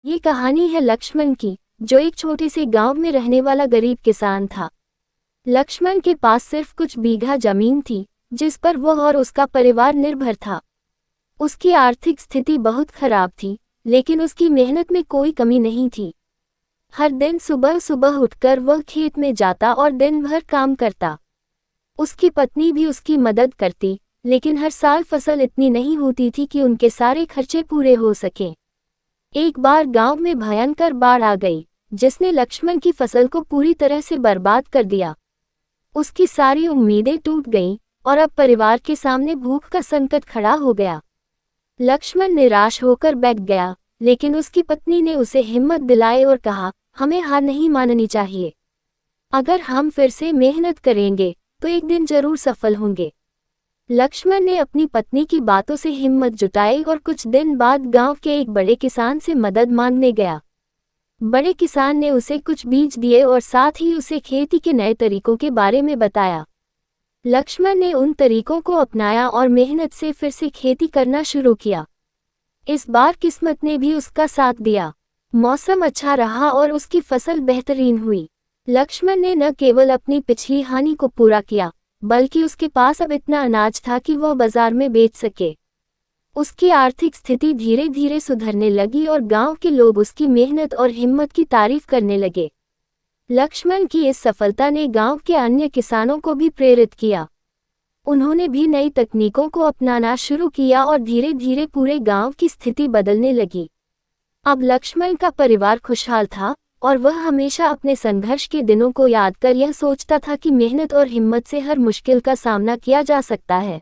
ये कहानी है लक्ष्मण की, जो एक छोटे से गांव में रहने वाला गरीब किसान था। लक्ष्मण के पास सिर्फ कुछ बीघा जमीन थी, जिस पर वह और उसका परिवार निर्भर था। उसकी आर्थिक स्थिति बहुत खराब थी, लेकिन उसकी मेहनत में कोई कमी नहीं थी। हर दिन सुबह सुबह उठकर वह खेत में जाता और दिन भर काम करता। उसकी पत्नी भी उसकी मदद करती, लेकिन हर साल फसल इतनी नहीं होती थी कि उनके सारे खर्चे पूरे हो सकें। एक बार गांव में भयंकर बाढ़ आ गई, जिसने लक्ष्मण की फसल को पूरी तरह से बर्बाद कर दिया। उसकी सारी उम्मीदें टूट गईं और अब परिवार के सामने भूख का संकट खड़ा हो गया। लक्ष्मण निराश होकर बैठ गया, लेकिन उसकी पत्नी ने उसे हिम्मत दिलाई और कहा, हमें हार नहीं माननी चाहिए। अगर हम फिर से मेहनत करेंगे तो एक दिन जरूर सफल होंगे। लक्ष्मण ने अपनी पत्नी की बातों से हिम्मत जुटाई और कुछ दिन बाद गांव के एक बड़े किसान से मदद मांगने गया। बड़े किसान ने उसे कुछ बीज दिए और साथ ही उसे खेती के नए तरीकों के बारे में बताया। लक्ष्मण ने उन तरीकों को अपनाया और मेहनत से फिर से खेती करना शुरू किया। इस बार किस्मत ने भी उसका साथ दिया। मौसम अच्छा रहा और उसकी फसल बेहतरीन हुई। लक्ष्मण ने न केवल अपनी पिछली हानि को पूरा किया, बल्कि उसके पास अब इतना अनाज था कि वह बाजार में बेच सके। उसकी आर्थिक स्थिति धीरे धीरे सुधरने लगी और गांव के लोग उसकी मेहनत और हिम्मत की तारीफ करने लगे। लक्ष्मण की इस सफलता ने गांव के अन्य किसानों को भी प्रेरित किया। उन्होंने भी नई तकनीकों को अपनाना शुरू किया और धीरे धीरे पूरे गांव की स्थिति बदलने लगी। अब लक्ष्मण का परिवार खुशहाल था और वह हमेशा अपने संघर्ष के दिनों को याद कर यह सोचता था कि मेहनत और हिम्मत से हर मुश्किल का सामना किया जा सकता है।